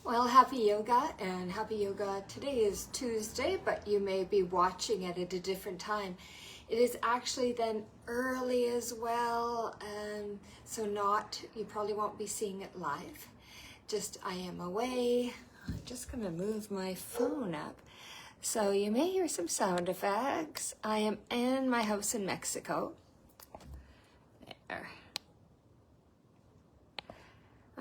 Well, happy yoga and happy yoga. Today is Tuesday, but you may be watching it at a different time. It is actually then early as well, so you probably won't be seeing it live. I am away. I'm just gonna move my phone up. So you may hear some sound effects. I am in my house in Mexico. There.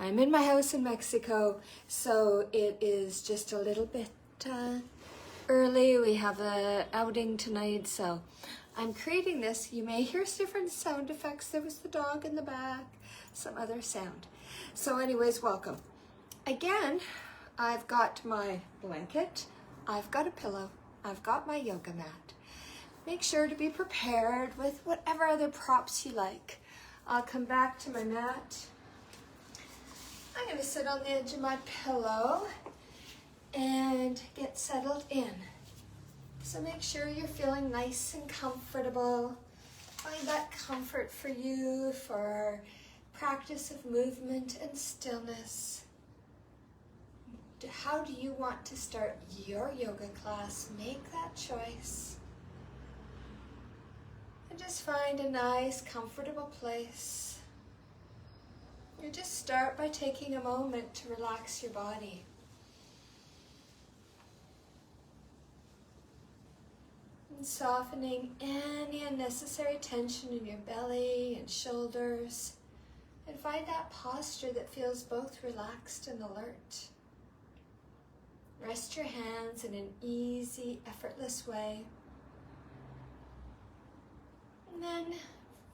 I'm in my house in Mexico, so it is just a little bit early. We have an outing tonight, so I'm creating this. You may hear different sound effects. There was the dog in the back, some other sound. So anyways, welcome. Again, I've got my blanket, I've got a pillow, I've got my yoga mat. Make sure to be prepared with whatever other props you like. I'll come back to my mat. I'm going to sit on the edge of my pillow and get settled in. So make sure you're feeling nice and comfortable. Find that comfort for you for practice of movement and stillness. How do you want to start your yoga class? Make that choice. And just find a nice, comfortable place. You just start by taking a moment to relax your body. And softening any unnecessary tension in your belly and shoulders. And find that posture that feels both relaxed and alert. Rest your hands in an easy, effortless way. And then,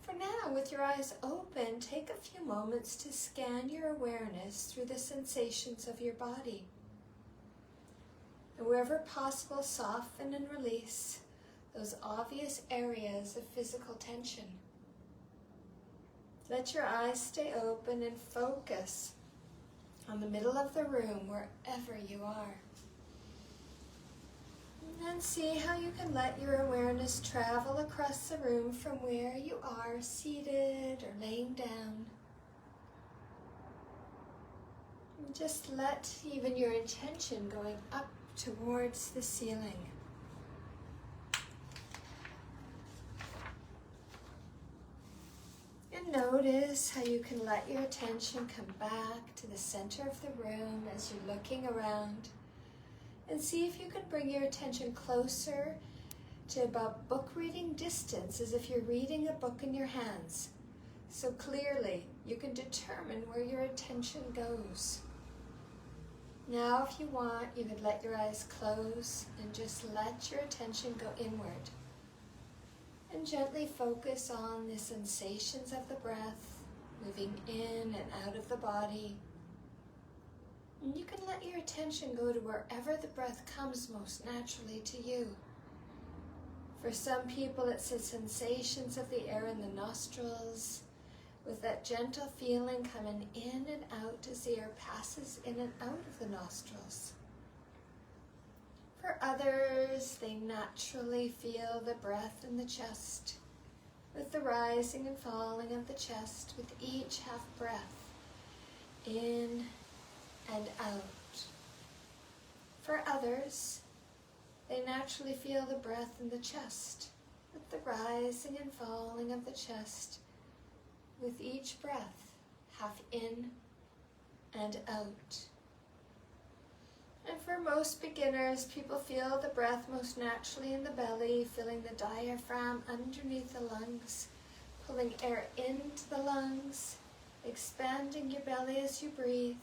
for now, with your eyes open, take a few moments to scan your awareness through the sensations of your body. And wherever possible, soften and release those obvious areas of physical tension. Let your eyes stay open and focus on the middle of the room, wherever you are. And then see how you can let your awareness travel across the room from where you are seated or laying down. And just let even your intention going up towards the ceiling. And notice how you can let your attention come back to the center of the room as you're looking around. And see if you can bring your attention closer to about book reading distance, as if you're reading a book in your hands. So clearly you can determine where your attention goes. Now if you want, you could let your eyes close and just let your attention go inward. And gently focus on the sensations of the breath, moving in and out of the body. And you can let your attention go to wherever the breath comes most naturally to you. For some people, it's the sensations of the air in the nostrils, with that gentle feeling coming in and out as the air passes in and out of the nostrils. For others, they naturally feel the breath in the chest, with the rising and falling of the chest with each half breath, in and out. For others, they naturally feel the breath in the chest, with the rising and falling of the chest, with each breath, half in and out. And for most beginners, people feel the breath most naturally in the belly, feeling the diaphragm underneath the lungs, pulling air into the lungs, expanding your belly as you breathe.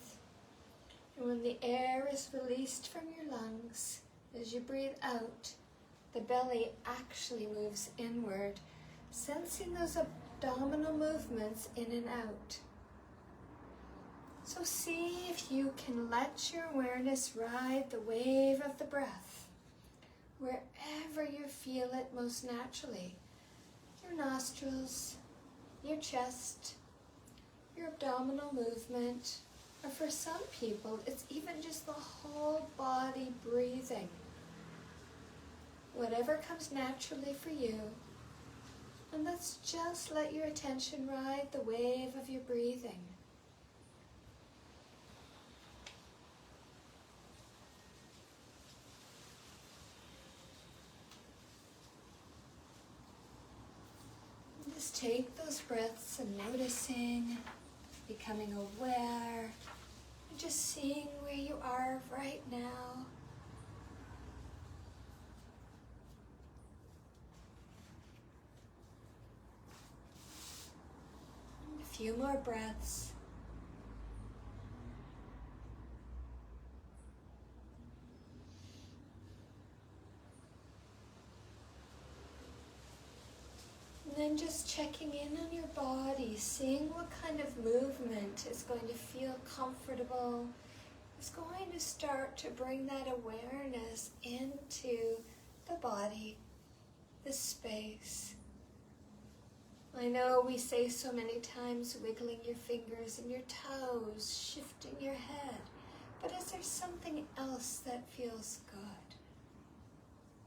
And when the air is released from your lungs, as you breathe out, the belly actually moves inward, sensing those abdominal movements in and out. So see if you can let your awareness ride the wave of the breath, wherever you feel it most naturally. Your nostrils, your chest, your abdominal movement, or for some people, it's even just the whole body breathing. Whatever comes naturally for you. And let's just let your attention ride the wave of your breathing. take those breaths and noticing, becoming aware, and just seeing where you are right now. A few more breaths. And then just checking in on your body, seeing what kind of movement is going to feel comfortable. It's going to start to bring that awareness into the body, the space. I know we say so many times, wiggling your fingers and your toes, shifting your head, but is there something else that feels good?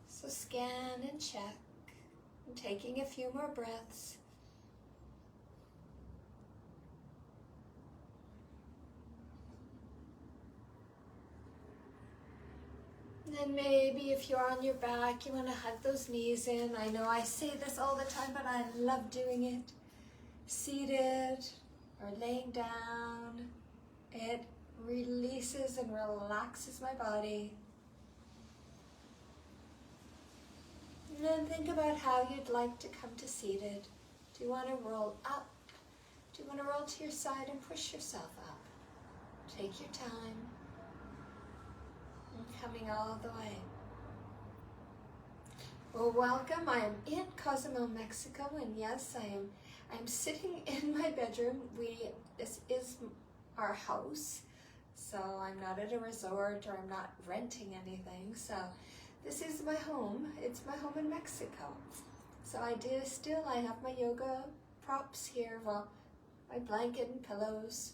So scan and check, and taking a few more breaths. And then maybe if you're on your back, you want to hug those knees in. I know I say this all the time, but I love doing it. Seated or laying down, it releases and relaxes my body. And then think about how you'd like to come to seated. Do you want to roll up? Do you want to roll to your side and push yourself up? Take your time. And coming all the way. Well, welcome. I am in Cozumel, Mexico, and yes, I'm sitting in my bedroom. This is our house, so I'm not at a resort or I'm not renting anything. So this is my home. It's my home in Mexico. So I have my yoga props here, well, my blanket and pillows.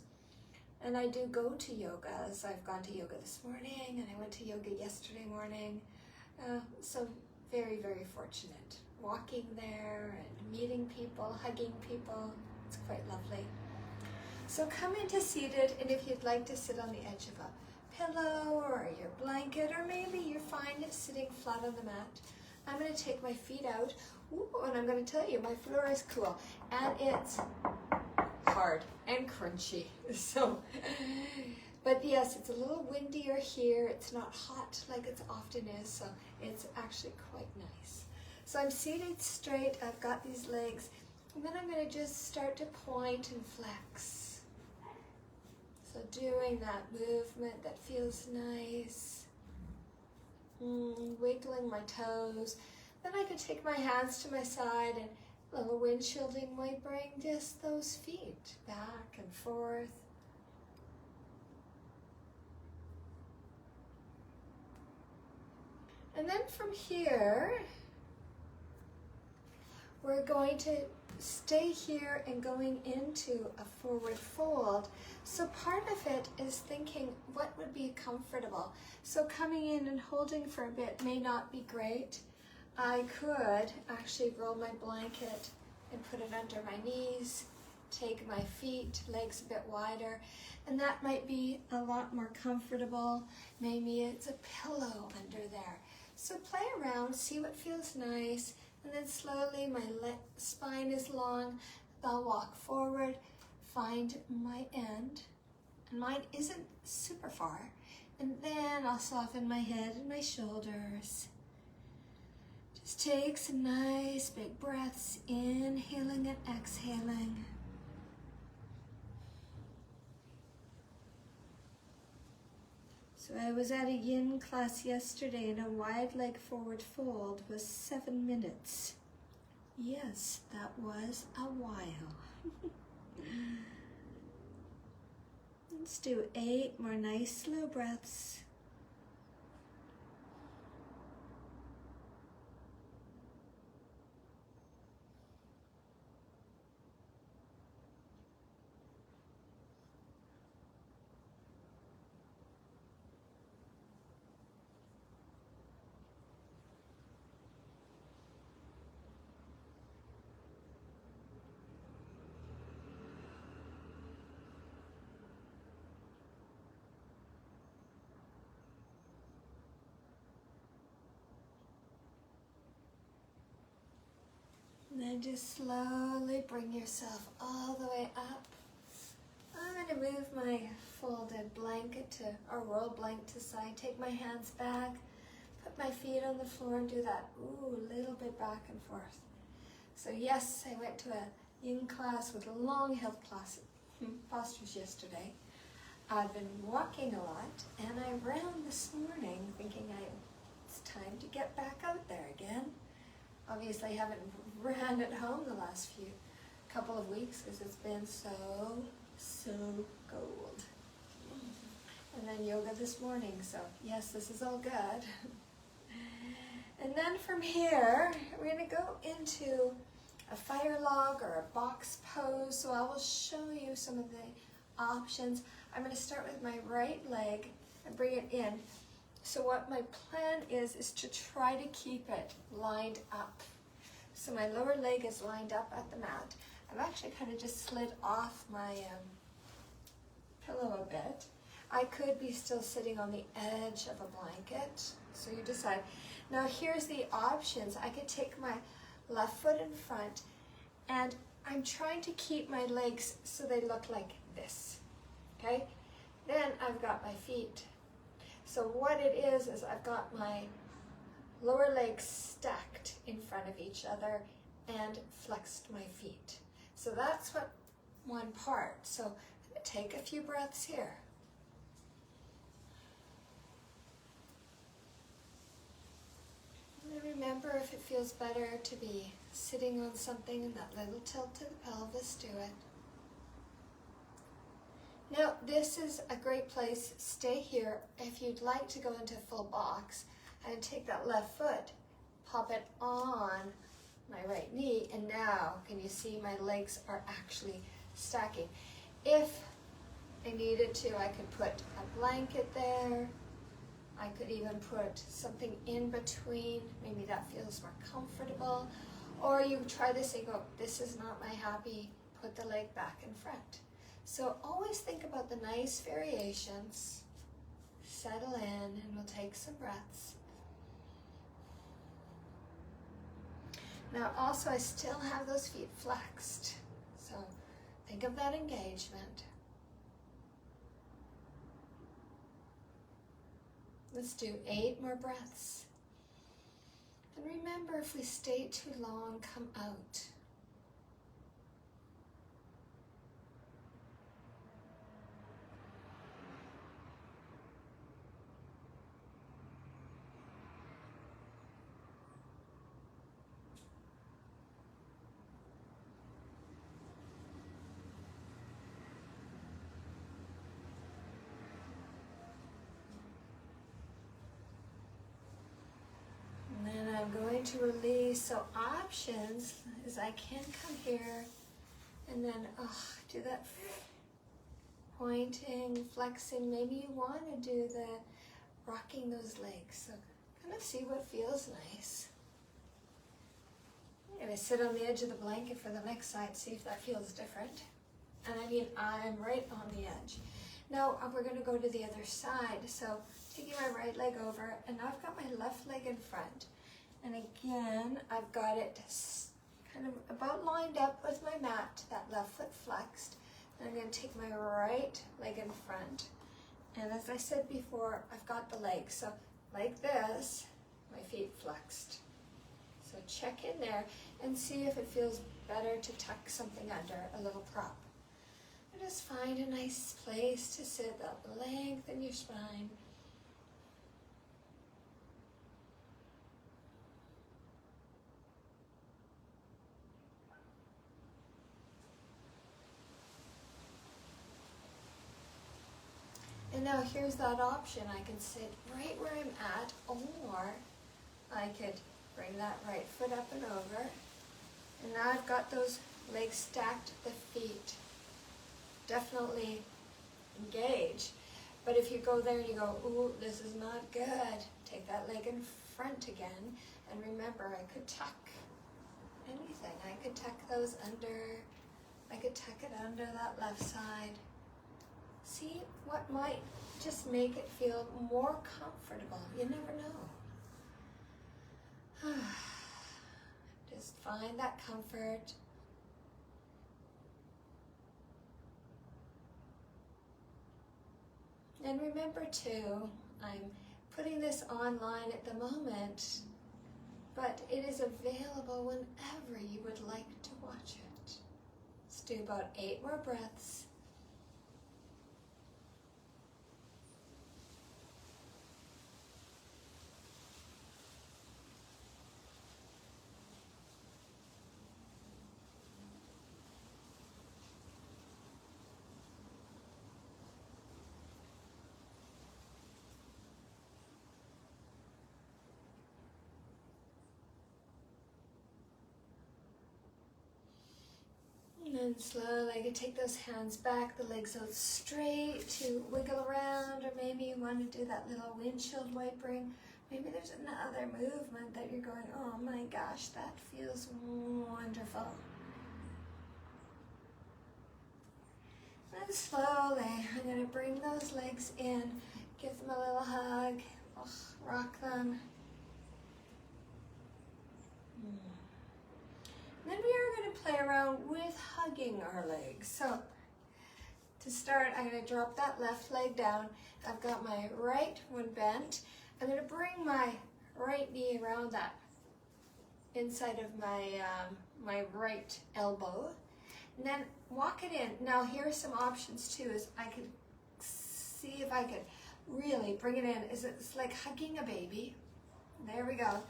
And I do go to yogas. I've gone to yoga this morning and I went to yoga yesterday morning. So very, very fortunate. Walking there and meeting people, hugging people. It's quite lovely. So come into seated, and if you'd like to sit on the edge of a pillow or your blanket, or maybe you're fine sitting flat on the mat, I'm going to take my feet out. Ooh, and I'm going to tell you, my floor is cool. And it's hard and crunchy. So, but yes, it's a little windier here. It's not hot like it often is, so it's actually quite nice. So I'm seated straight. I've got these legs, and then I'm going to just start to point and flex. So doing that movement that feels nice. Wiggling my toes. Then I could take my hands to my side, and a little windshielding might bring just those feet back and forth. And then from here, we're going to stay here and going into a forward fold. So part of it is thinking what would be comfortable. So coming in and holding for a bit may not be great. I could actually roll my blanket and put it under my knees, take my feet, legs a bit wider, and that might be a lot more comfortable. Maybe it's a pillow under there. So play around, see what feels nice, and then slowly my spine is long. I'll walk forward, find my end, and mine isn't super far, and then I'll soften my head and my shoulders. Just take some nice big breaths, inhaling and exhaling. So I was at a yin class yesterday, and a wide leg forward fold was 7 minutes. Yes, that was a while. Let's do 8 more nice slow breaths. And then just slowly bring yourself all the way up. I'm going to move my folded blanket to, or roll blanket to side. Take my hands back, put my feet on the floor and do that, little bit back and forth. So yes, I went to a yin class with long held postures yesterday. I've been walking a lot, and I ran this morning thinking it's time to get back out there again. Obviously, I haven't ran at home the last couple of weeks because it's been so cold. And then yoga this morning, so yes, this is all good. And then from here, we're going to go into a fire log or a box pose, so I will show you some of the options. I'm going to start with my right leg and bring it in. So what my plan is to try to keep it lined up. So my lower leg is lined up at the mat. I've actually kind of just slid off my pillow a bit. I could be still sitting on the edge of a blanket, so you decide. Now here's the options. I could take my left foot in front, and I'm trying to keep my legs so they look like this, okay? Then I've got my feet. So what it is I've got my lower legs stacked in front of each other and flexed my feet. So that's what one part. So I'm going to take a few breaths here. And remember, if it feels better to be sitting on something and that little tilt to the pelvis, do it. Now, this is a great place. Stay here. If you'd like to go into full box, and take that left foot, pop it on my right knee, and now, can you see my legs are actually stacking? If I needed to, I could put a blanket there. I could even put something in between. Maybe that feels more comfortable. Or you try this and go, this is not my happy, put the leg back in front. So always think about the nice variations. Settle in, and we'll take some breaths. Now also, I still have those feet flexed. So think of that engagement. Let's do 8 more breaths. And remember, if we stay too long, come out. I'm going to release. So options is I can come here and then do that pointing, flexing. Maybe you want to do the rocking those legs. So kind of see what feels nice. I'm going to sit on the edge of the blanket for the next side, see if that feels different. And I mean, I'm right on the edge. Now we're going to go to the other side. So taking my right leg over, and I've got my left leg in front. And again, I've got it kind of about lined up with my mat, that left foot flexed. And I'm going to take my right leg in front. And as I said before, I've got the legs. So like this, my feet flexed. So check in there and see if it feels better to tuck something under, a little prop. And just find a nice place to sit, that lengthen your spine. And now here's that option. I can sit right where I'm at, or I could bring that right foot up and over. And now I've got those legs stacked, the feet. Definitely engage. But if you go there and you go, ooh, this is not good, take that leg in front again. And remember, I could tuck anything. I could tuck those under. I could tuck it under that left side. See what might just make it feel more comfortable. You never know. Just find that comfort. And remember too, I'm putting this online at the moment, but it is available whenever you would like to watch it. Let's do about 8 more breaths. And then slowly you can take those hands back, the legs out straight to wiggle around, or maybe you want to do that little windshield wipering. Maybe there's another movement that you're going, oh my gosh, that feels wonderful. And slowly, I'm going to bring those legs in, give them a little hug, rock them. Then we are going to play around with hugging our legs. So to start, I'm going to drop that left leg down. I've got my right one bent. I'm going to bring my right knee around that inside of my right elbow. And then walk it in. Now here's some options too, is I could see if I could really bring it in. It's like hugging a baby. There we go.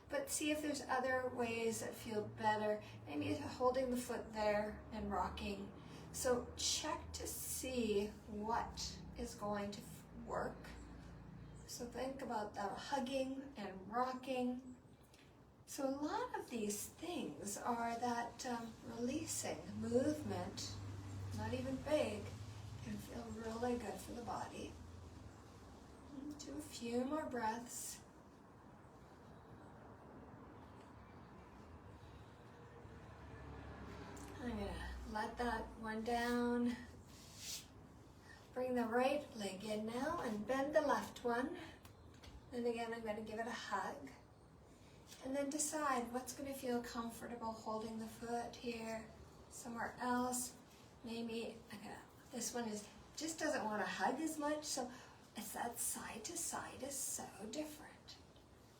But see if there's other ways that feel better. Maybe holding the foot there and rocking. So check to see what is going to work. So think about that hugging and rocking. So a lot of these things are that releasing movement, not even big, can feel really good for the body. Do a few more breaths. I'm going to let that one down. Bring the right leg in now and bend the left one. And again, I'm going to give it a hug. And then decide what's going to feel comfortable holding the foot here, somewhere else. Maybe this one just doesn't want to hug as much, so it's that side to side is so different.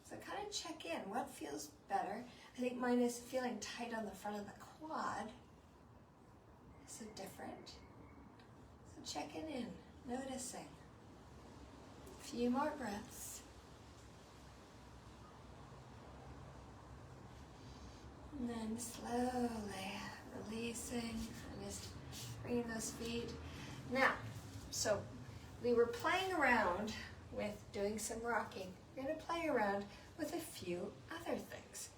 So kind of check in, what feels better? I think mine is feeling tight on the front of the quad. So different. So checking in, noticing. A few more breaths. And then slowly releasing and just bringing those feet. Now, so we were playing around with doing some rocking. We're going to play around with a few other things.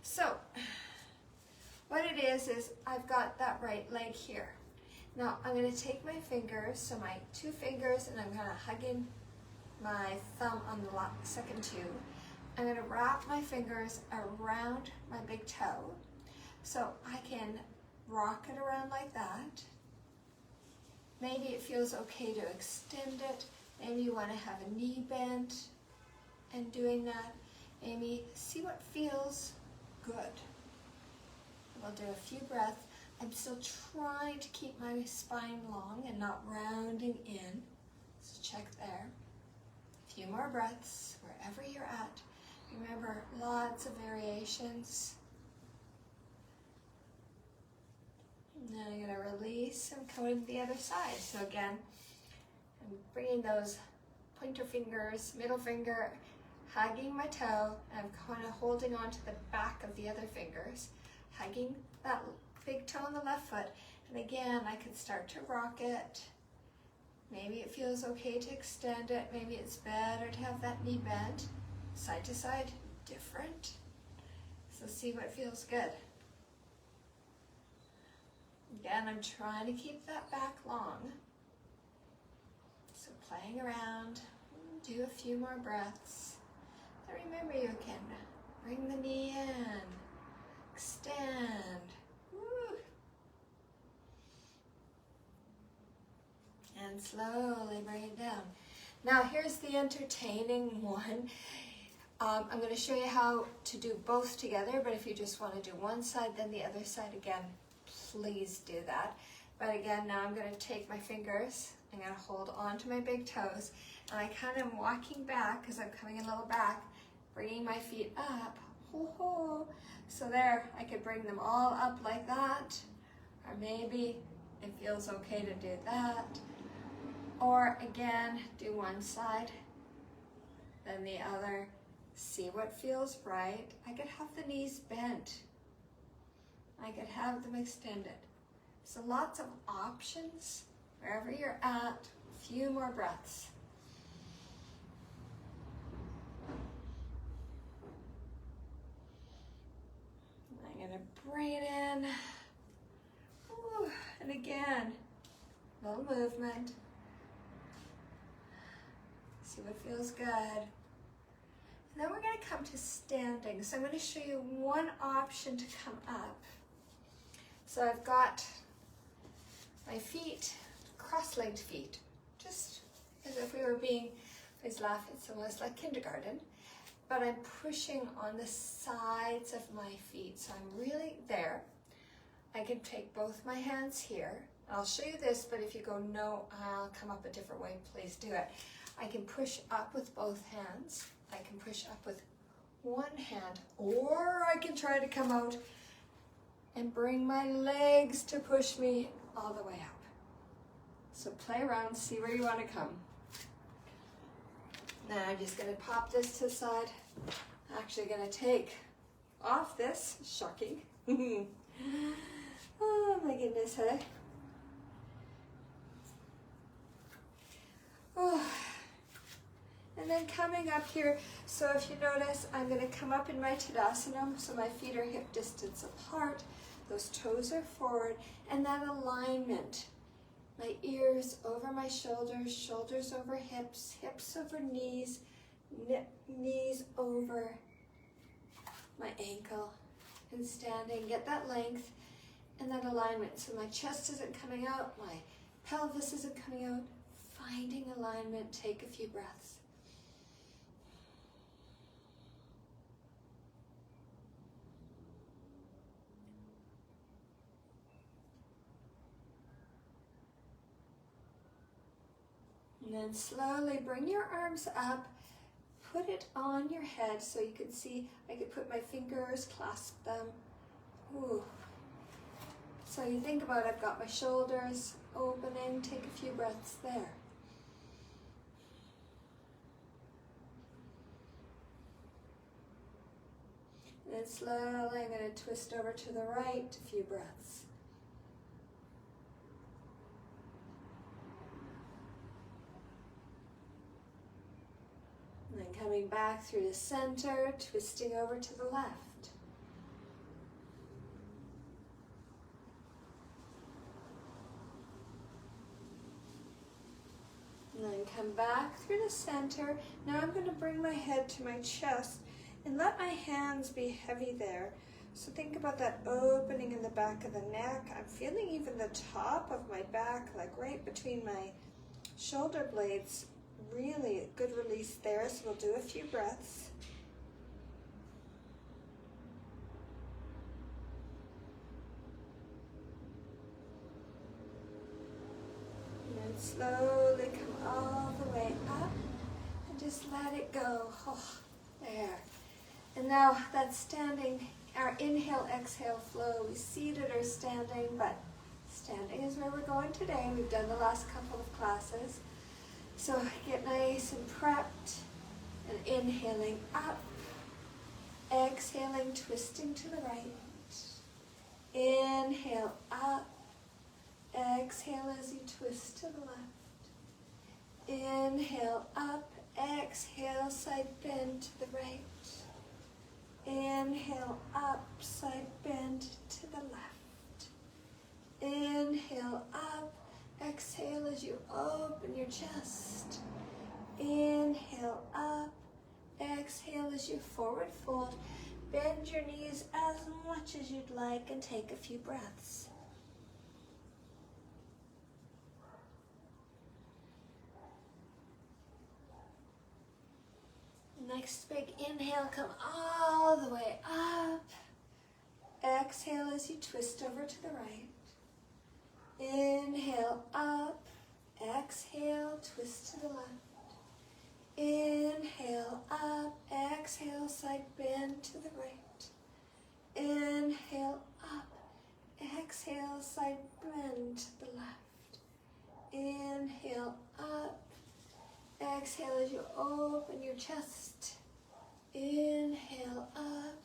So, what it is I've got that right leg here. Now, I'm going to take my fingers, so my 2 fingers, and I'm going to hug in my thumb on the second 2. I'm going to wrap my fingers around my big toe, so I can rock it around like that. Maybe it feels okay to extend it. Maybe you want to have a knee bent and doing that. Maybe see what feels good. We'll do a few breaths. I'm still trying to keep my spine long and not rounding in. So check there. A few more breaths wherever you're at. Remember, lots of variations. And then I'm going to release and come to the other side. So again, I'm bringing those pointer fingers, middle finger, hugging my toe, and I'm kind of holding on to the back of the other fingers, hugging that big toe on the left foot. And again, I could start to rock it. Maybe it feels okay to extend it. Maybe it's better to have that knee bent. Side to side, different. So see what feels good. Again, I'm trying to keep that back long. So playing around, do a few more breaths. And remember, you can bring the knee in, extend. Woo. And slowly bring it down. Now here's the entertaining one. I'm going to show you how to do both together, but if you just want to do one side, then the other side again, please do that. But again, now I'm going to take my fingers, I'm going to hold on to my big toes, and I kind of am walking back because I'm coming a little back, bringing my feet up. Ho-ho. So there, I could bring them all up like that, or maybe it feels okay to do that. Or again, do one side, then the other. See what feels right. I could have the knees bent. I could have them extended. So lots of options wherever you're at. A few more breaths. I'm going to bring it in. Ooh, and again, a little movement. See what feels good. And then we're going to come to standing. So I'm going to show you one option to come up. So I've got my feet, cross-legged feet, just as if we were being, please laugh, it's almost like kindergarten, but I'm pushing on the sides of my feet. So I'm really there. I can take both my hands here. I'll show you this, but if you go, no, I'll come up a different way, please do it. I can push up with both hands. I can push up with one hand, or I can try to come out and bring my legs to push me all the way up. So play around, see where you want to come. Now I'm just going to pop this to the side. I'm actually going to take off this, shocking. Oh my goodness, hey? Oh. And then coming up here, so if you notice, I'm going to come up in my Tadasana, so my feet are hip distance apart, those toes are forward, and that alignment. My ears over my shoulders, shoulders over hips, hips over knees, knees over my ankle, and standing, get that length and that alignment. So my chest isn't coming out, my pelvis isn't coming out, finding alignment, take a few breaths. And then slowly bring your arms up, put it on your head so you can see, I could put my fingers, clasp them. Ooh. So you think about, I've got my shoulders opening, take a few breaths there. And then slowly I'm going to twist over to the right, a few breaths. And then coming back through the center, twisting over to the left. And then come back through the center. Now I'm going to bring my head to my chest and let my hands be heavy there. So think about that opening in the back of the neck. I'm feeling even the top of my back, like right between my shoulder blades. Really a good release there, so we'll do a few breaths. And then slowly come all the way up and just let it go. Oh, there. And now that's standing, our inhale, exhale flow. We seated or standing, but standing is where we're going today. We've done the last couple of classes. So get nice and prepped, and inhaling up, exhaling, twisting to the right. Inhale up, exhale as you twist to the left. Inhale up, exhale, side bend to the right. Inhale up, side bend to the left. Inhale up, exhale as you open your chest. Inhale up, exhale as you forward fold. Bend your knees as much as you'd like and take a few breaths. And I nice big inhale, come all the way up. Exhale as you twist over to the right. Inhale up. Exhale, twist to the left. Inhale up. Exhale, side bend to the right. Inhale up. Exhale, side bend to the left. Inhale up. Exhale as you open your chest. Inhale up.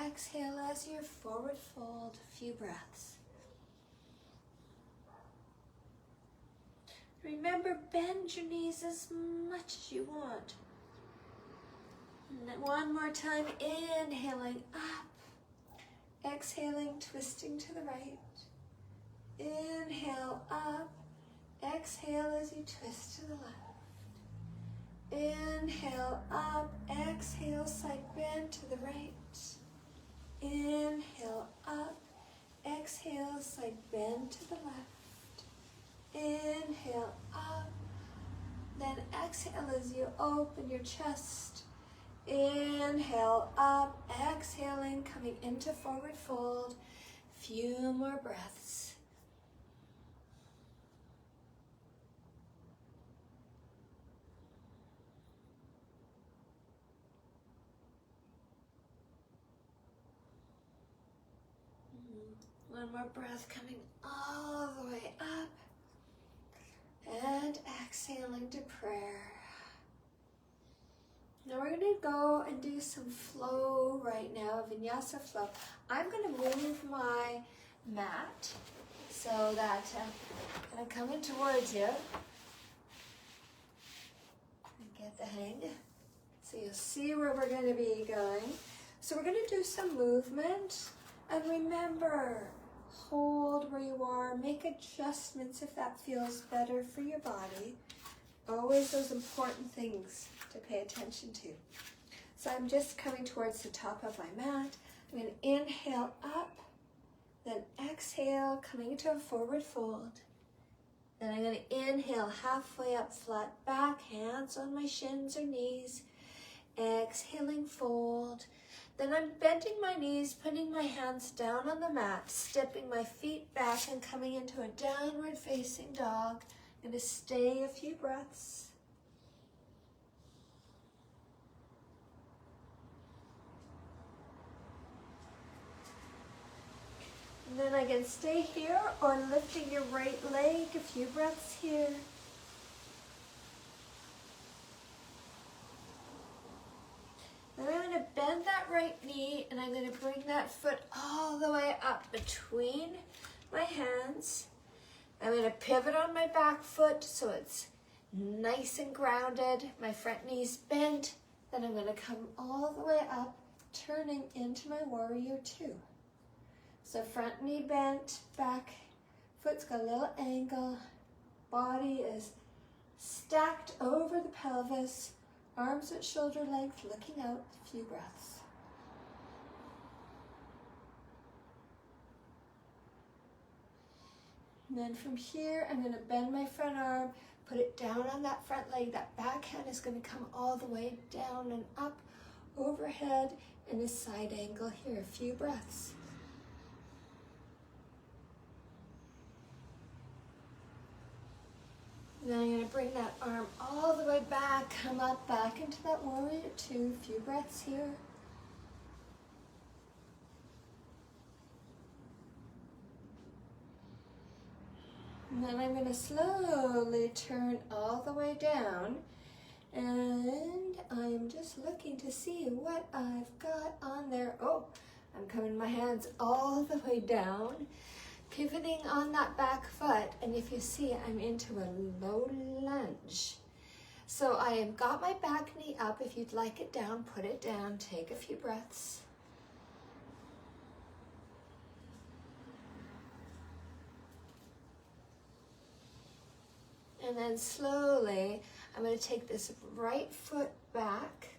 Exhale as you forward fold. A few breaths. Remember, bend your knees as much as you want. And then one more time, inhaling up. Exhaling, twisting to the right. Inhale up. Exhale as you twist to the left. Inhale up. Exhale, side bend to the right. Inhale up. Exhale, side bend to the left. Inhale up. Then exhale as you open your chest. Inhale up, exhaling, coming into forward fold. Few more breaths. One more breath, coming all the way up. And exhaling to prayer. Now we're going to go and do some flow right now, vinyasa flow. I'm going to move my mat so that I'm coming towards you. Get the hang. So you'll see where we're going to be going. So we're going to do some movement. And remember, hold where you are. Make adjustments if that feels better for your body. Always those important things to pay attention to. So I'm just coming towards the top of my mat. I'm going to inhale up, then exhale, coming into a forward fold. Then I'm going to inhale halfway up, flat back, hands on my shins or knees. Exhaling, fold. Then I'm bending my knees, putting my hands down on the mat, stepping my feet back and coming into a downward facing dog. I'm going to stay a few breaths. And then I can stay here or lifting your right leg, a few breaths here. Then I'm going to bend that right knee and I'm going to bring that foot all the way up between my hands. I'm going to pivot on my back foot so it's nice and grounded. My front knee's bent. Then I'm going to come all the way up, turning into my warrior two. So front knee bent, back foot's got a little angle. Body is stacked over the pelvis. Arms at shoulder length, looking out, a few breaths. And then from here, I'm going to bend my front arm, put it down on that front leg. That back hand is going to come all the way down and up, overhead, in a side angle here, a few breaths. Then I'm going to bring that arm all the way back, come up, back into that warrior two, a few breaths here. And then I'm going to slowly turn all the way down. And I'm just looking to see what I've got on there. Oh, I'm coming my hands all the way down, pivoting on that back foot. And if you see, I'm into a low lunge. So I have got my back knee up. If you'd like it down, put it down. Take a few breaths. And then slowly, I'm going to take this right foot back.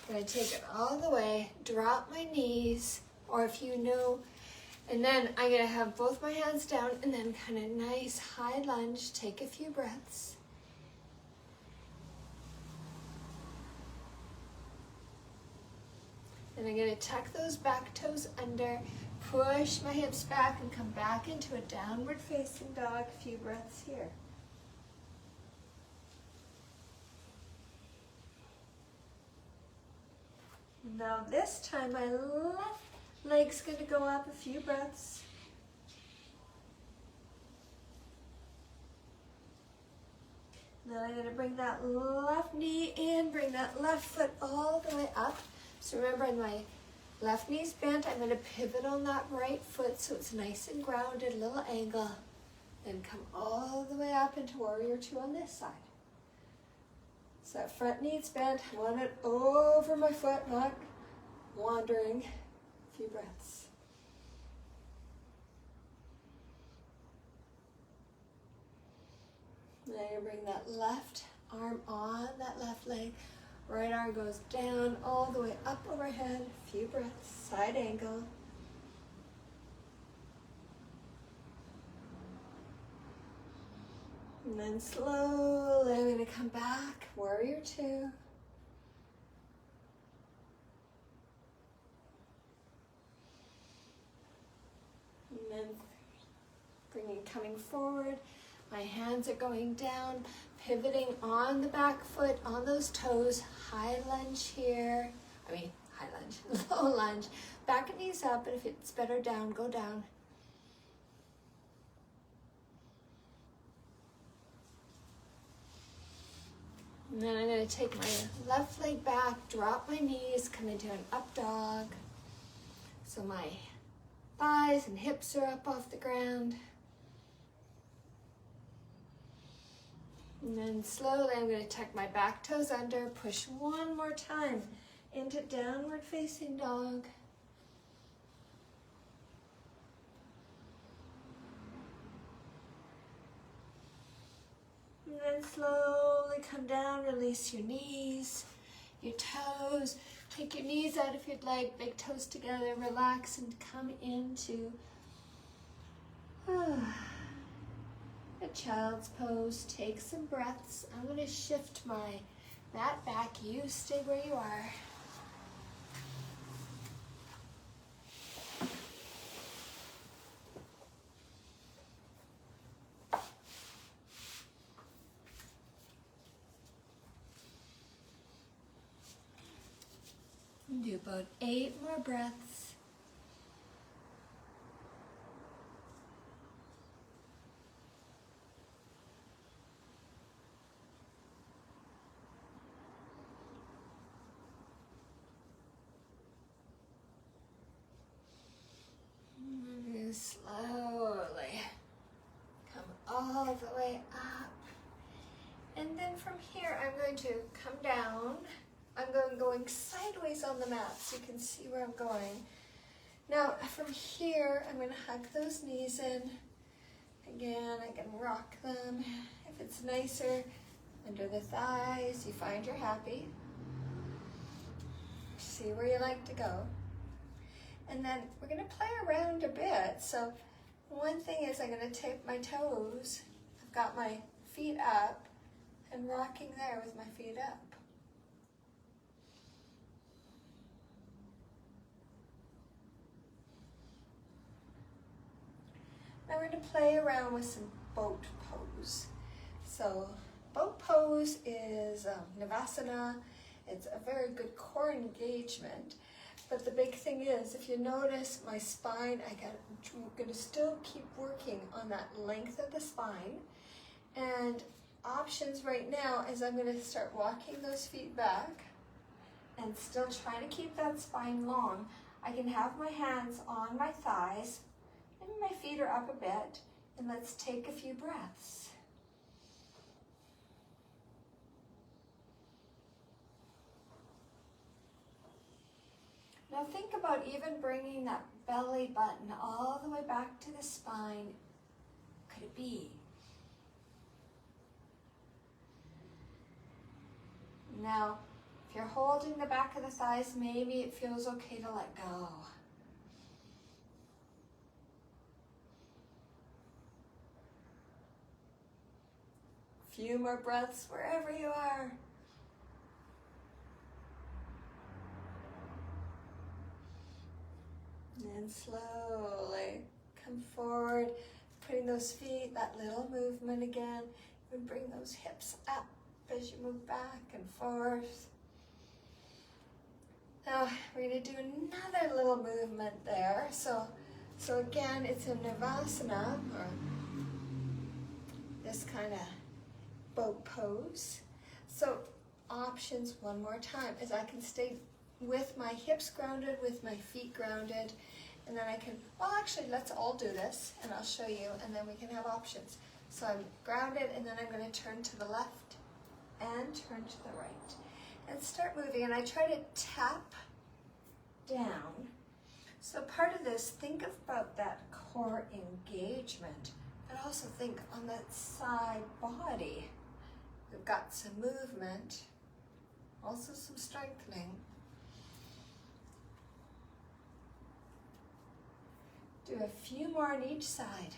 I'm going to take it all the way, drop my knees, or if you know, and then I'm going to have both my hands down and then kind of nice high lunge. Take a few breaths. And I'm going to tuck those back toes under, push my hips back and come back into a downward facing dog. A few breaths here. Now this time my left leg's going to go up. A few breaths. Then I'm going to bring that left knee in, bring that left foot all the way up. So remember, when my left knee's bent, I'm going to pivot on that right foot so it's nice and grounded, a little angle. Then come all the way up into warrior two on this side. So that front knee's bent. I want it over my foot, not wandering. A few breaths. Now you bring that left arm on that left leg. Right arm goes down all the way up overhead. A few breaths, side angle. And then slowly I'm going to come back, warrior two. And then coming forward. My hands are going down, pivoting on the back foot, on those toes. High lunge here. High lunge, low lunge. Back and knees up, and if it's better down, go down. And then I'm going to take my left leg back, drop my knees, come into an up dog. So my thighs and hips are up off the ground. And then slowly I'm going to tuck my back toes under, push one more time into downward facing dog. And then slowly come down, release your knees, your toes. Take your knees out if you'd like, big toes together, relax and come into a child's pose. Take some breaths. I'm going to shift my mat back. You stay where you are. Do about 8 more breaths. And slowly come all the way up. And then from here, I'm going to come down. I'm going sideways on the mat so you can see where I'm going. Now, from here, I'm going to hug those knees in. Again, I can rock them. If it's nicer, under the thighs, you find you're happy. See where you like to go. And then we're going to play around a bit. So one thing is I'm going to tip my toes. I've got my feet up and rocking there with my feet up. Now we're going to play around with some boat pose. So boat pose is Navasana. It's a very good core engagement. But the big thing is, if you notice my spine, I'm going to still keep working on that length of the spine. And options right now is I'm going to start walking those feet back and still trying to keep that spine long. I can have my hands on my thighs. Maybe my feet are up a bit, and let's take a few breaths. Now think about even bringing that belly button all the way back to the spine. Could it be? Now, if you're holding the back of the thighs, maybe it feels okay to let go. Few more breaths wherever you are. then slowly come forward, putting those feet, that little movement again, and bring those hips up as you move back and forth. Now we're going to do another little movement there. So again, it's a Navasana, or this kind of boat pose. So options one more time is I can stay with my hips grounded, with my feet grounded, and then I can, well actually let's all do this and I'll show you and then we can have options. So I'm grounded and then I'm going to turn to the left and turn to the right and start moving, and I try to tap down. So part of this, think about that core engagement, but also think on that side body. We've got some movement, also some strengthening. Do a few more on each side.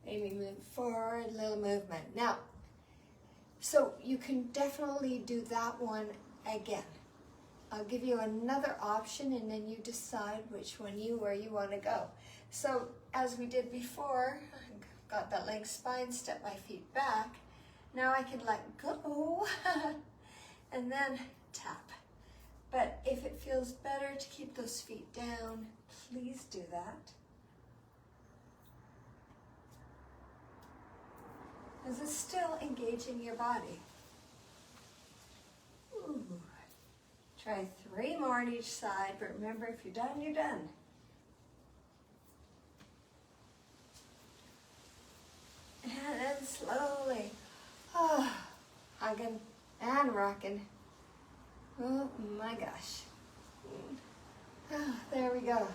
Maybe move forward, a little movement. Now, so you can definitely do that one again. I'll give you another option and then you decide which one where you want to go. So as we did before, I got that leg spine, step my feet back. Now I can let go and then tap. But if it feels better to keep those feet down, please do that. Because it's still engaging your body. Ooh. Try 3 more on each side, but remember, if you're done, you're done. And then slowly, hugging and rocking. Oh my gosh. There we go.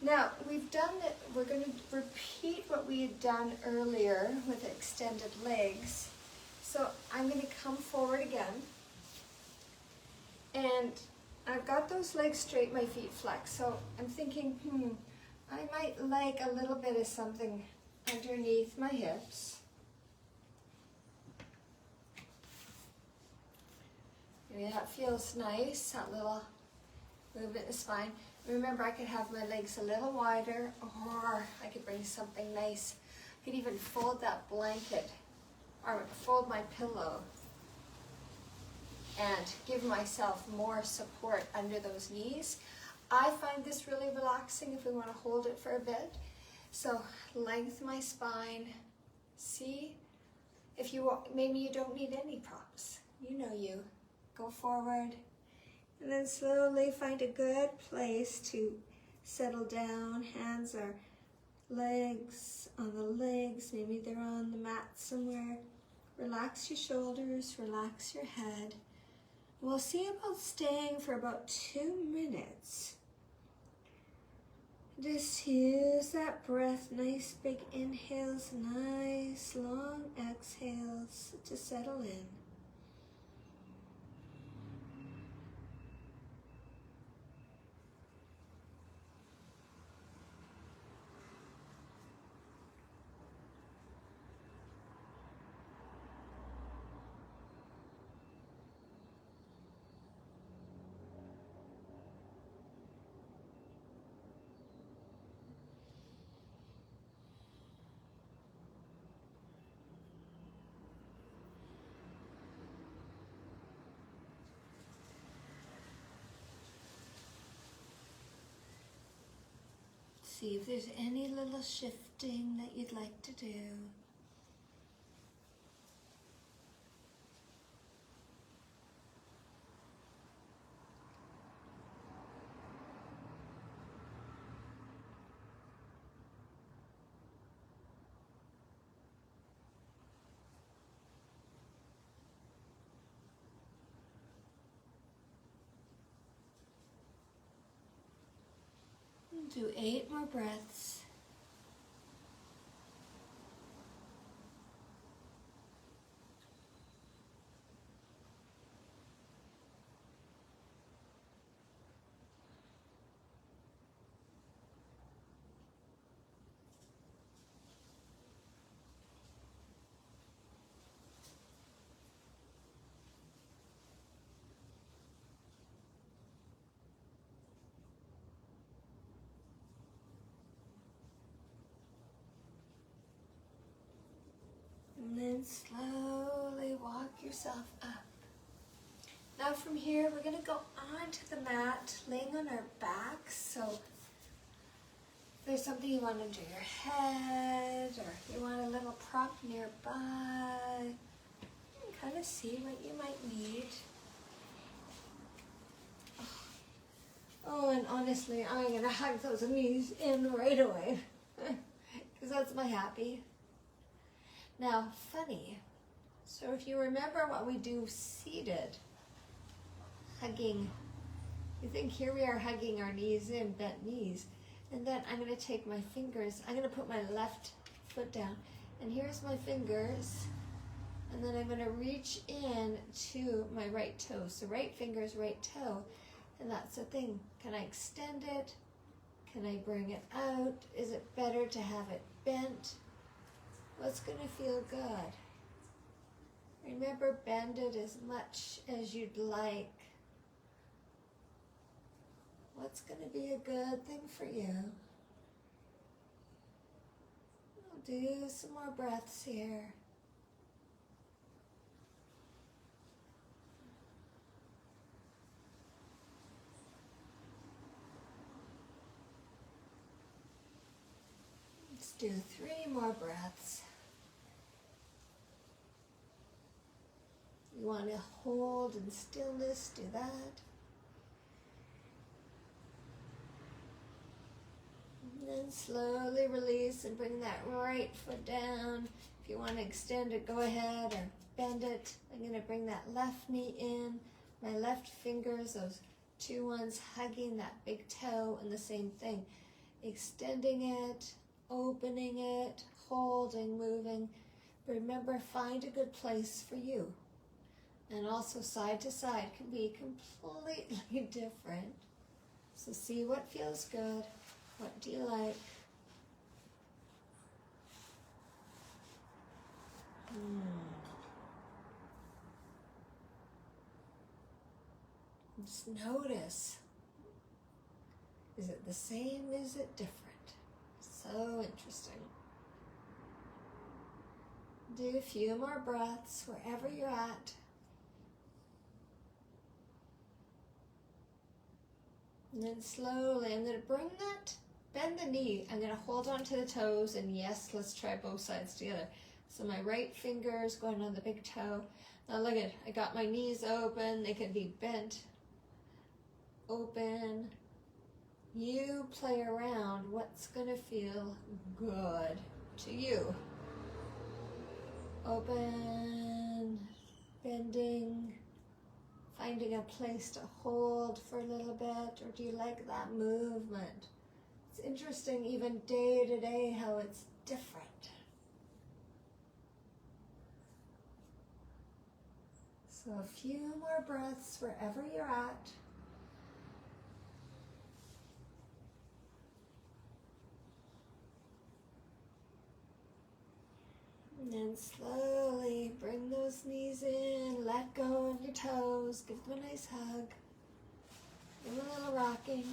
Now, we've done it, we're going to repeat what we had done earlier with extended legs. So I'm going to come forward again. And I've got those legs straight, my feet flexed. So I'm thinking, I might like a little bit of something underneath my hips. Maybe that feels nice, that little movement in the spine. Remember, I could have my legs a little wider, or I could bring something nice. I could even fold that blanket, or fold my pillow, and give myself more support under those knees. I find this really relaxing if we want to hold it for a bit. So lengthen my spine. See, if you maybe you don't need any props. You know you. Go forward. And then slowly find a good place to settle down. Hands are legs on the legs. Maybe they're on the mat somewhere. Relax your shoulders, relax your head. We'll see about staying for about 2 minutes. Just use that breath. Nice big inhales, nice long exhales to settle in. See if there's any little shifting that you'd like to do. Do 8 more breaths. And slowly walk yourself up. Now from here, we're gonna go onto the mat, laying on our backs. So if there's something you want under your head, or you want a little prop nearby, you can kind of see what you might need. Oh, and honestly, I'm gonna hug those knees in right away, because that's my happy. Now, funny, so if you remember what we do seated, hugging, you think here we are hugging our knees in, bent knees, and then I'm going to take my fingers, I'm going to put my left foot down, and here's my fingers, and then I'm going to reach in to my right toe, so right finger's right toe, and that's the thing, can I extend it, can I bring it out, is it better to have it bent? What's going to feel good? Remember, bend it as much as you'd like. What's going to be a good thing for you? We'll do some more breaths here. Let's do 3 more breaths. You want to hold in stillness, do that. And then slowly release and bring that right foot down. If you want to extend it, go ahead, or bend it. I'm going to bring that left knee in. My left fingers, those 2 ones hugging that big toe, and the same thing. Extending it, opening it, holding, moving. Remember, find a good place for you. And also side to side can be completely different. So see what feels good. What do you like? Just notice. Is it the same? Is it different? So interesting. Do a few more breaths wherever you're at. And then slowly, I'm going to bring that, bend the knee. I'm going to hold on to the toes, and yes, let's try both sides together. So my right finger is going on the big toe. Now look at, I got my knees open. They can be bent, open. You play around. What's going to feel good to you? Open, bending, finding a place to hold for a little bit, or do you like that movement? It's interesting, even day to day, how it's different. So a few more breaths wherever you're at. And then slowly bring those knees in, let go of your toes, give them a nice hug, give them a little rocking.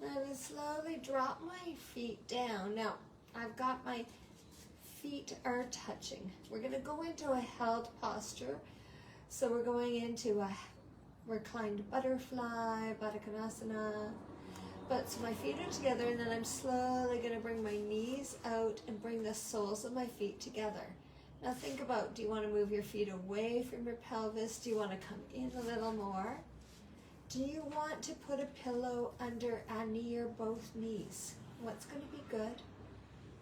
And then slowly drop my feet down. Now, I've got my feet are touching. We're going to go into a held posture. So we're going into a reclined butterfly, Baddha Konasana. But so my feet are together, and then I'm slowly going to bring my knees out and bring the soles of my feet together. Now think about, do you want to move your feet away from your pelvis? Do you want to come in a little more? Do you want to put a pillow under a knee or both knees? What's going to be good?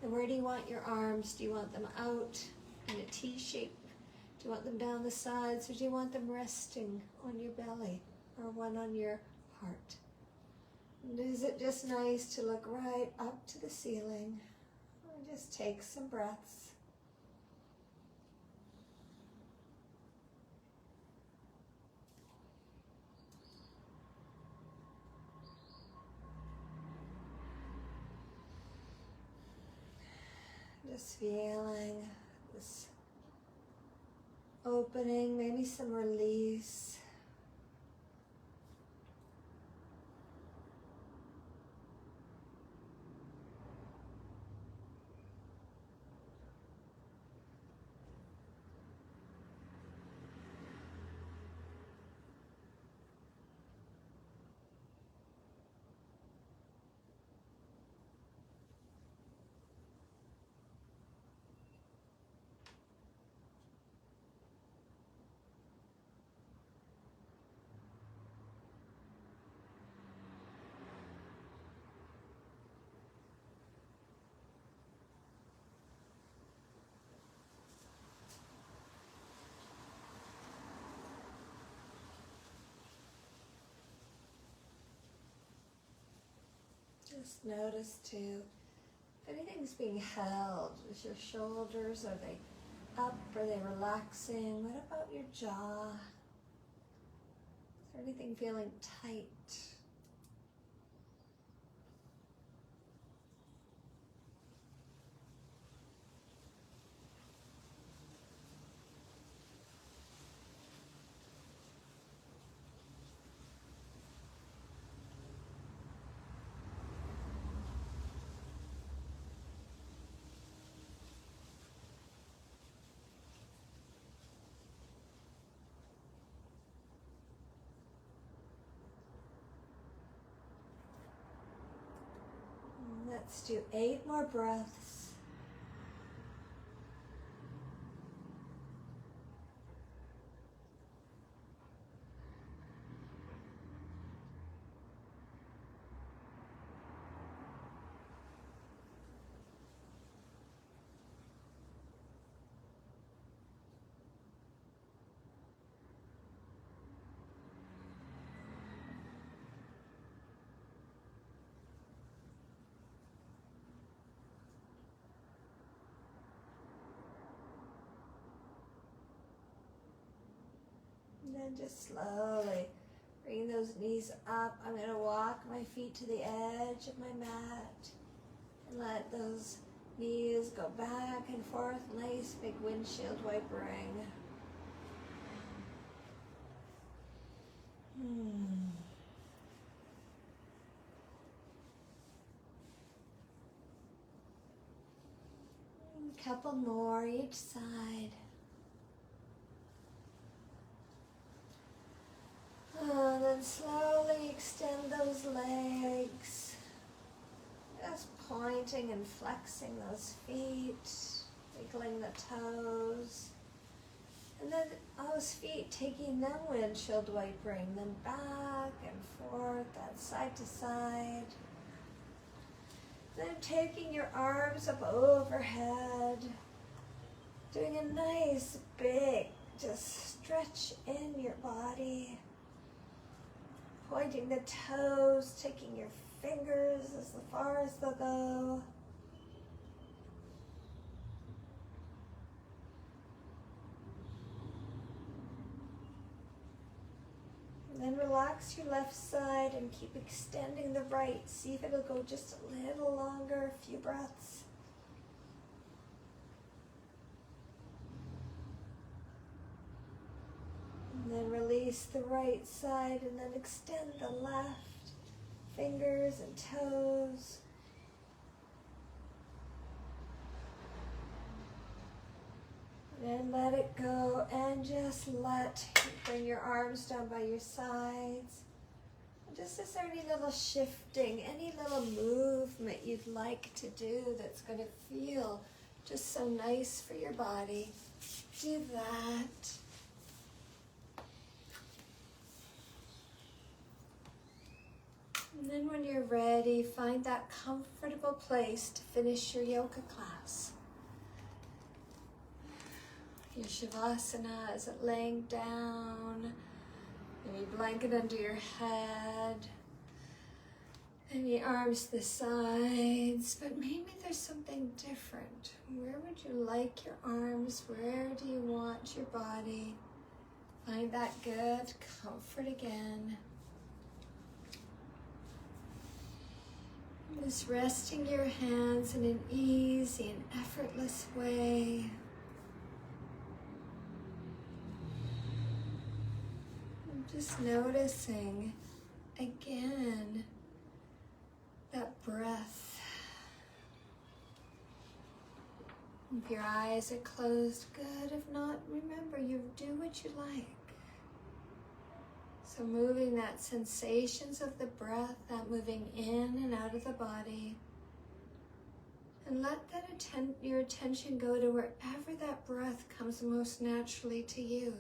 And where do you want your arms? Do you want them out in a T shape? Do you want them down the sides, or do you want them resting on your belly or one on your heart? And is it just nice to look right up to the ceiling? And just take some breaths. Just feeling this opening, maybe some release. Just notice too, if anything's being held. Is your shoulders, are they up? Are they relaxing? What about your jaw? Is there anything feeling tight? Let's do 8 more breaths. And then just slowly bring those knees up. I'm going to walk my feet to the edge of my mat and let those knees go back and forth. Nice big windshield wipering. A couple more each side. And then slowly extend those legs. Just pointing and flexing those feet, wiggling the toes. And then those feet, taking them windshield wipering them back and forth, that side to side. Then taking your arms up overhead, doing a nice big, just stretch in your body. Pointing the toes, taking your fingers as far as they'll go. And then relax your left side and keep extending the right. See if it'll go just a little longer, a few breaths. And then release the right side and then extend the left. Fingers and toes. And let it go and just bring your arms down by your sides. Just is there any little shifting, any little movement you'd like to do that's going to feel just so nice for your body? Do that. And then when you're ready, find that comfortable place to finish your yoga class. Your Shavasana, is it laying down? Maybe blanket under your head. And your arms to the sides, but maybe there's something different. Where would you like your arms? Where do you want your body? Find that good comfort again. Just resting your hands in an easy and effortless way. And just noticing again that breath. If your eyes are closed, good. If not, remember, you do what you like. So moving that sensations of the breath, that moving in and out of the body. And let that your attention go to wherever that breath comes most naturally to you.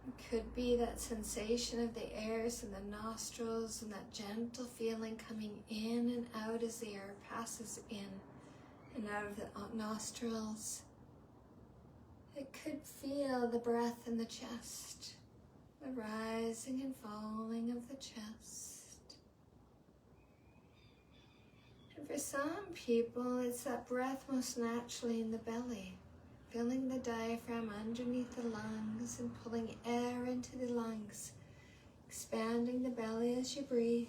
It could be that sensation of the airs in the nostrils and that gentle feeling coming in and out as the air passes in and out of the nostrils. It could feel the breath in the chest, the rising and falling of the chest. For some people, it's that breath most naturally in the belly, filling the diaphragm underneath the lungs and pulling air into the lungs, expanding the belly as you breathe.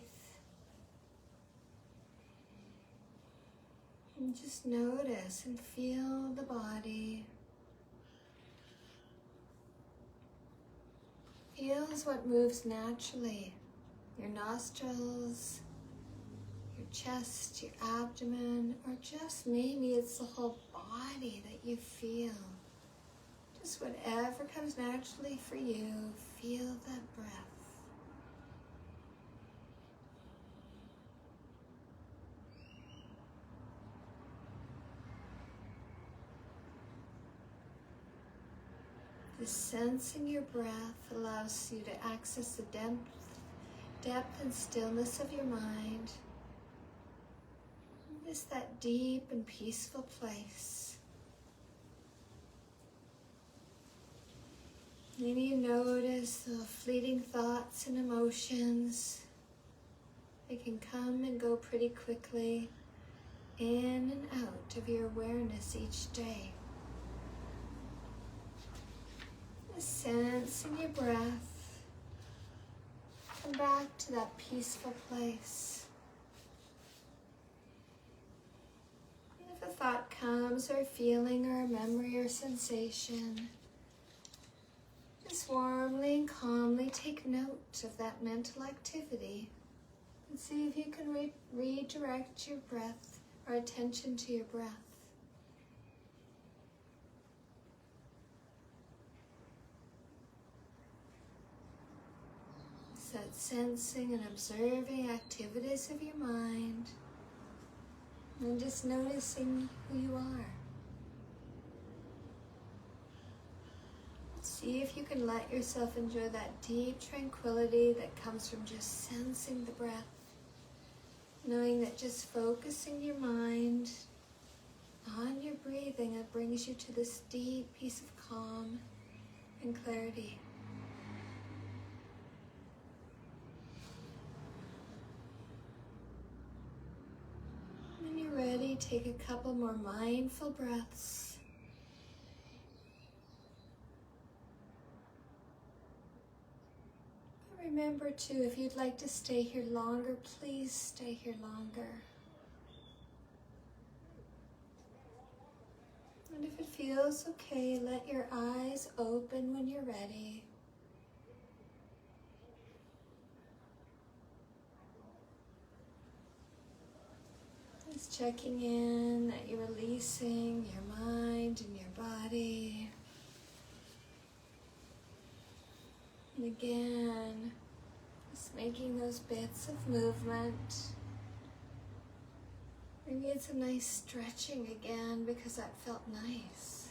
And just notice and feel the body. Feels what moves naturally. Your nostrils, your chest, your abdomen, or just maybe it's the whole body that you feel. Just whatever comes naturally for you, feel that breath. Just sensing your breath allows you to access the depth and stillness of your mind. Just that deep and peaceful place. Maybe you notice the fleeting thoughts and emotions. They can come and go pretty quickly, in and out of your awareness each day. Just sensing your breath. Come back to that peaceful place. And if a thought comes, or a feeling, or a memory, or sensation, just warmly and calmly take note of that mental activity and see if you can redirect your breath or attention to your breath. So that sensing and observing activities of your mind and just noticing who you are. See if you can let yourself enjoy that deep tranquility that comes from just sensing the breath, knowing that just focusing your mind on your breathing, it brings you to this deep peace of calm and clarity. When you're ready, take a couple more mindful breaths. Remember too, if you'd like to stay here longer, please stay here longer. And if it feels okay, let your eyes open when you're ready. Just checking in that you're releasing your mind and your body. And again, just making those bits of movement. Maybe it's a nice stretching again because that felt nice.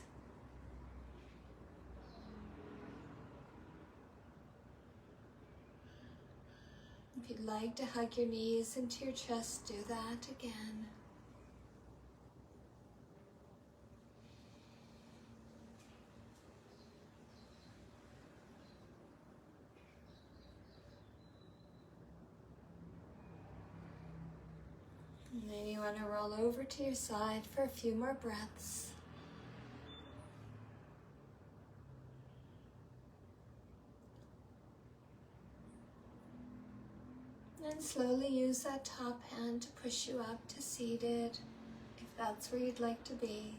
If you'd like to hug your knees into your chest, do that again. And then you want to roll over to your side for a few more breaths. And slowly use that top hand to push you up to seated, if that's where you'd like to be.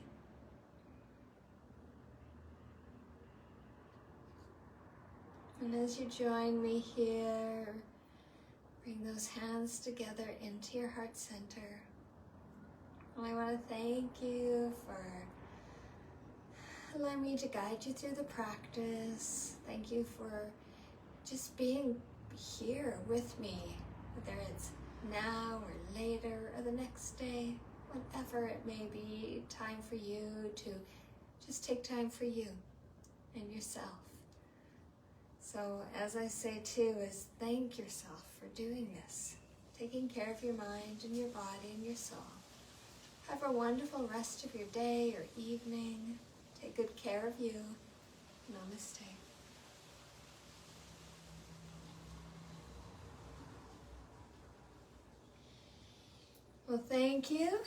And as you join me here, bring those hands together into your heart center. And I want to thank you for allowing me to guide you through the practice. Thank you for just being here with me, whether it's now or later or the next day, whatever it may be, time for you to just take time for you and yourself. So as I say too, is thank yourself for doing this, taking care of your mind and your body and your soul. Have a wonderful rest of your day or evening. Take good care of you. Namaste. Well, Well, thank you.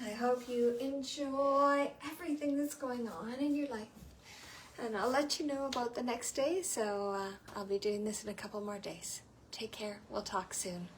I hope you enjoy everything that's going on in your life. And I'll let you know about the next day, so I'll be doing this in a couple more days. Take care. We'll talk soon.